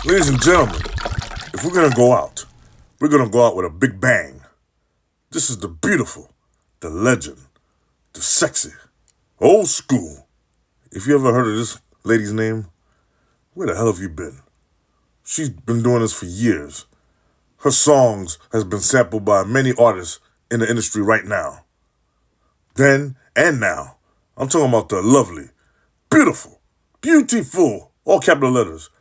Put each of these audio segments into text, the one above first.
Ladies and gentlemen, if we're gonna go out, we're gonna go out with a big bang. This is the beautiful, the legend, the sexy, old school. If you ever heard of this lady's name, where the hell have you been? She's been doing this for years. Her songs has been sampled by many artists in the industry right now. Then and now. I'm talking about the lovely, beautiful, beautiful, all capital letters,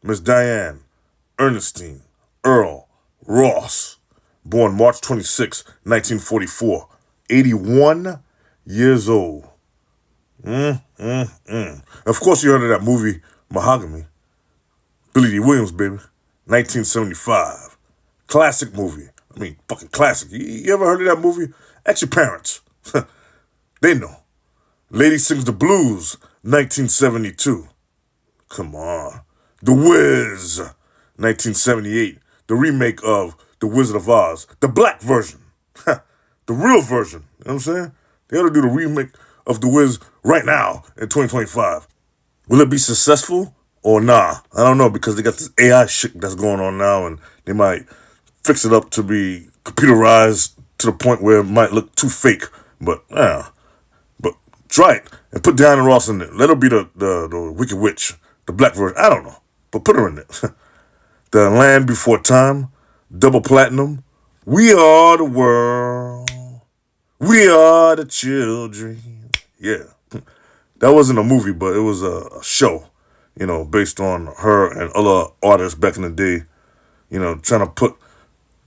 Miss Diane Ernestine Earl Ross, born March 26, 1944, 81 years old. Of course, you heard of that movie, Mahogany. Billy D. Williams, baby. 1975. Classic movie. I mean, fucking classic. You ever heard of that movie? Ask your parents. They know. Lady Sings the Blues, 1972. Come on. The Wiz, 1978. The remake of The Wizard of Oz. The black version. The real version. You know what I'm saying? They ought to do the remake of The Wiz right now in 2025. Will it be successful or nah? I don't know, because they got this AI shit that's going on now, and they might fix it up to be computerized to the point where it might look too fake. But try it and put Diana Ross in it. Let her be the Wicked Witch, the black version. I don't know, but put her in it. The Land Before Time, double platinum. We are the world. We are the children. Yeah, that wasn't a movie, but it was a show, based on her and other artists back in the day, trying to put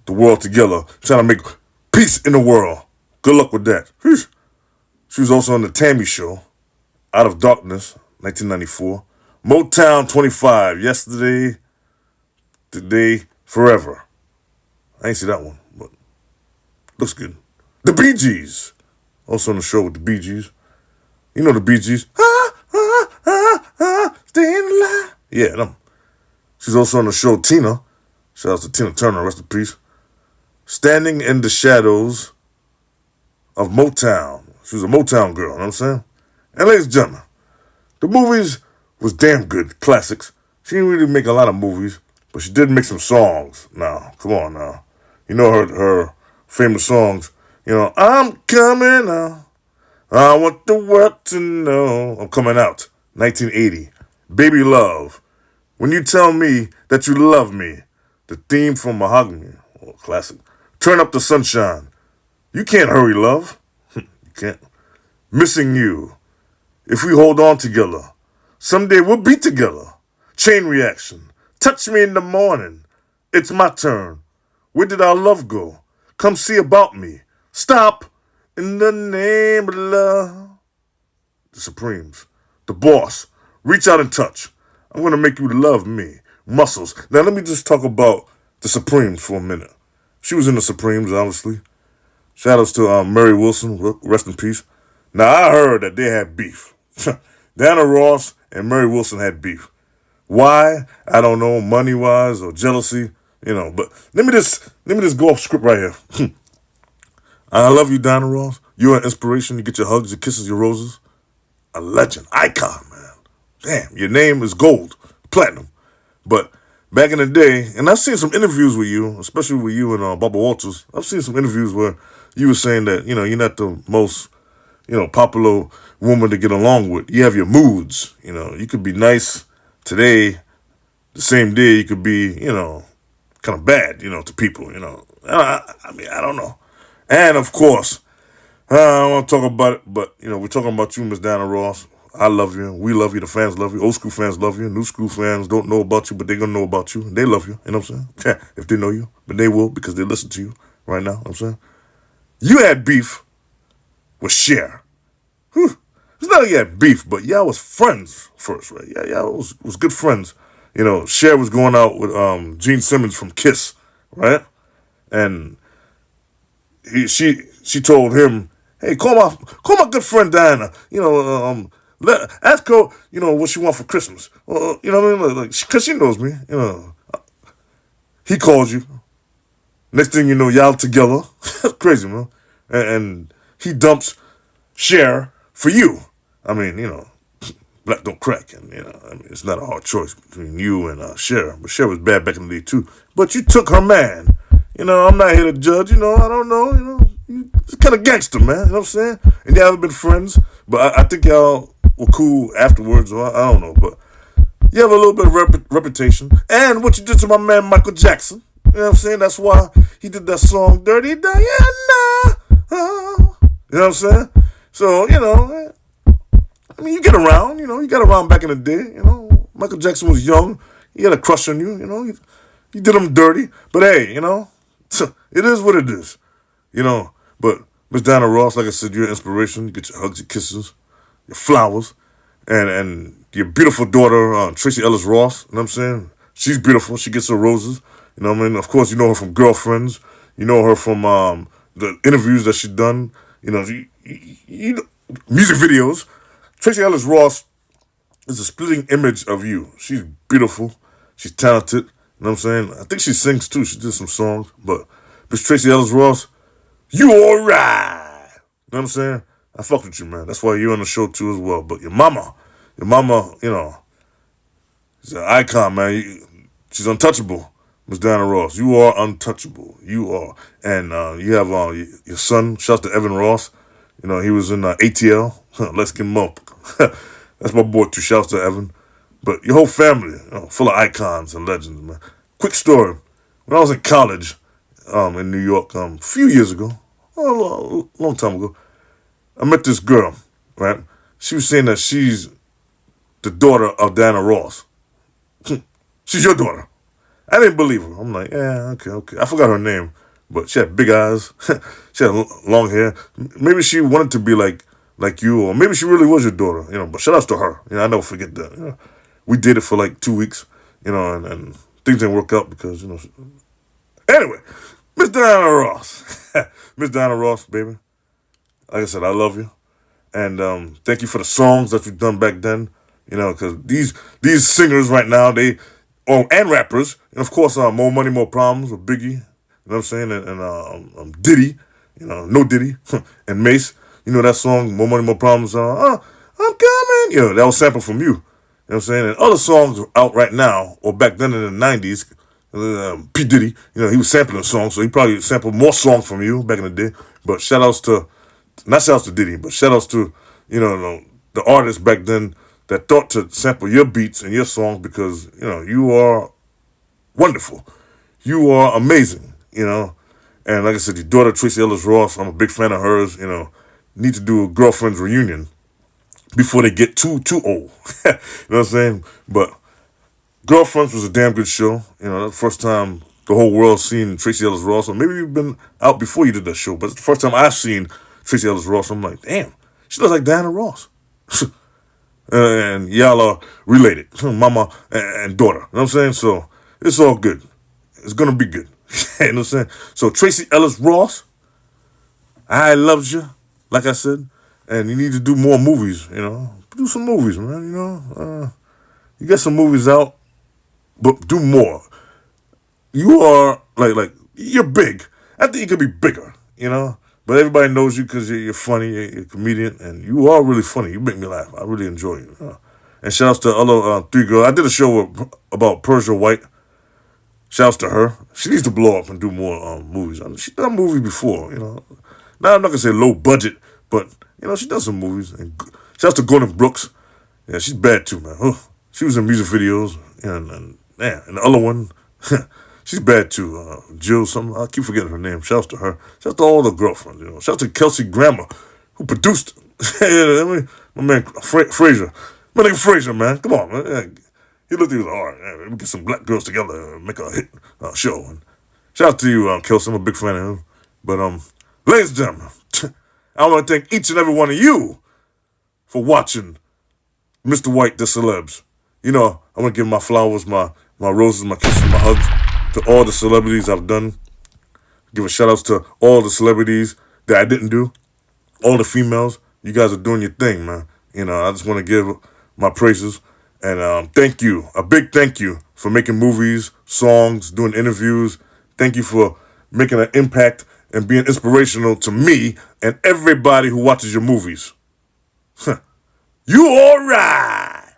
the world together, trying to make peace in the world. Good luck with that. She was also on the Tammy Show, Out of Darkness, 1994. Motown 25, Yesterday, Today, Forever. I ain't see that one, but looks good. The Bee Gees, also on the show with the Bee Gees. You know the Bee Gees. Staying alive. Yeah, them. She's also on the show Tina. Shout out to Tina Turner, rest in peace. Standing in the Shadows of Motown. She was a Motown girl, you know what I'm saying? And ladies and gentlemen, the movies was damn good, classics. She didn't really make a lot of movies, but she did make some songs. Now, come on now. You know her famous songs, I'm coming out. I want the world to know I'm coming out. 1980. Baby Love. When You Tell Me That You Love Me. The theme from Mahogany. Oh, classic. Turn Up the Sunshine. You Can't Hurry, Love. You can't. Missing You. If We Hold On Together. Someday We'll Be Together. Chain Reaction. Touch Me in the Morning. It's My Turn. Where Did Our Love Go? Come See About Me. Stop. In the Name of Love. The Supremes. The Boss. Reach Out and Touch. I'm going to Make You Love Me. Muscles. Now let me just talk about the Supremes for a minute. She was in the Supremes, obviously. Shout outs to Mary Wilson. Rest in peace. Now I heard that they had beef. Diana Ross and Mary Wilson had beef. Why? I don't know, money-wise or jealousy, but let me just go off script right here. I love you, Diana Ross. You're an inspiration. You get your hugs, your kisses, your roses. A legend, icon, man. Damn, your name is gold, platinum. But back in the day, and I've seen some interviews with you, especially with you and Barbara Walters. I've seen some interviews where you were saying that, you're not the most, popular woman to get along with. You have your moods, You could be nice today, the same day you could be, kind of bad, to people, I mean, I don't know. And of course, I don't want to talk about it, but, we're talking about you, Miss Diana Ross. I love you. We love you. The fans love you. Old school fans love you. New school fans don't know about you, but they're going to know about you. They love you. You know what I'm saying? If they know you. But they will, because they listen to you right now. You know what I'm saying? You had beef with Cher. It's not like you had beef, but y'all was friends first, right? Yeah, y'all was good friends. Cher was going out with Gene Simmons from Kiss, right? And she told him, hey, call my good friend Diana. Ask her, what she want for Christmas. You know what I mean? Like, cause she knows me. He calls you. Next thing you know, y'all together. Crazy, man. And he dumps Cher for you. I mean, black don't crack. And, I mean, it's not a hard choice between you and Cher. But Cher was bad back in the day, too. But you took her man. I'm not here to judge, I don't know, it's kind of gangster, man, you know what I'm saying? And y'all haven't been friends, but I think y'all were cool afterwards, or I don't know, but you have a little bit of reputation. And what you did to my man Michael Jackson, you know what I'm saying? That's why he did that song, Dirty Diana. Oh. You know what I'm saying? So, I mean, you get around, you got around back in the day, Michael Jackson was young, he had a crush on you, you did him dirty, but hey, it is what it is, but Miss Diana Ross, like I said, you're an inspiration. You get your hugs, your kisses, your flowers, and your beautiful daughter, Tracy Ellis Ross, you know what I'm saying? She's beautiful. She gets her roses, you know what I mean? Of course, you know her from Girlfriends. You know her from the interviews that she's done, music videos. Tracy Ellis Ross is a splitting image of you. She's beautiful. She's talented. You know what I'm saying? I think she sings too. She did some songs. But Miss Tracy Ellis Ross, you alright. You know what I'm saying? I fuck with you, man. That's why you're on the show too as well. But your mama, she's an icon, man. She's untouchable, Miss Diana Ross. You are untouchable. You are. And you have your son, shout out to Evan Ross. He was in ATL. Let's get him up. That's my boy too. Shout out to Evan. But your whole family, full of icons and legends, man. Quick story. When I was in college in New York a few years ago, a long time ago, I met this girl, right? She was saying that she's the daughter of Diana Ross. She's your daughter. I didn't believe her. I'm like, yeah, okay. I forgot her name, but she had big eyes. She had long hair. Maybe she wanted to be like you, or maybe she really was your daughter, but shout out to her. I never forget that. We did it for like 2 weeks, and things didn't work out because, Anyway, Miss Diana Ross. Miss Diana Ross, baby. Like I said, I love you. And thank you for the songs that you've done back then, because these singers right now, and rappers, and of course, More Money, More Problems with Biggie, you know what I'm saying, and Diddy, No Diddy, and Mace, that song, More Money, More Problems, I'm coming, that was sampled from you. You know what I'm saying? And other songs out right now, or back then in the 90s, P. Diddy, he was sampling songs, so he probably sampled more songs from you back in the day. But not shout outs to Diddy, but shout outs to, the artists back then that thought to sample your beats and your songs because, you are wonderful. You are amazing, And like I said, your daughter, Tracy Ellis Ross, I'm a big fan of hers, need to do a Girlfriends reunion before they get too old. You know what I'm saying? But Girlfriends was a damn good show. The first time the whole world seen Tracy Ellis Ross, or maybe you've been out before you did that show, but it's the first time I've seen Tracy Ellis Ross. I'm like, damn, she looks like Diana Ross. And y'all are related, mama and daughter. You know what I'm saying? So it's all good. It's going to be good. You know what I'm saying? So Tracy Ellis Ross, I loves you, like I said. And you need to do more movies, Do some movies, man, You get some movies out, but do more. You are, like you're big. I think you could be bigger, But everybody knows you because you're funny, you're a comedian, and you are really funny. You make me laugh. I really enjoy you. And shouts to the other 3 girls. I did a show about Persia White. Shouts to her. She needs to blow up and do more movies. She done a movie before, Now, I'm not going to say low budget, but, she does some movies. And shouts to Gordon Brooks. Yeah, she's bad too, man. She was in music videos. And the other one, she's bad too. Jill, something. I keep forgetting her name. Shouts to her. Shouts to all the girlfriends, Shouts to Kelsey Grammer, who produced it. My man Frazier. My nigga Frazier, man. Come on, man. He looked at me like, all right, man, we get some black girls together and make a hit show. And shout out to you, Kelsey. I'm a big fan of him. But, ladies and gentlemen, I want to thank each and every one of you for watching Mr. White, the Celebz. I want to give my flowers, my roses, my kisses, my hugs to all the celebrities I've done. Give a shout outs to all the celebrities that I didn't do. All the females. You guys are doing your thing, man. I just want to give my praises. And thank you. A big thank you for making movies, songs, doing interviews. Thank you for making an impact and being inspirational to me and everybody who watches your movies. You all right.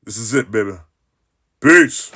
This is it, baby. Peace.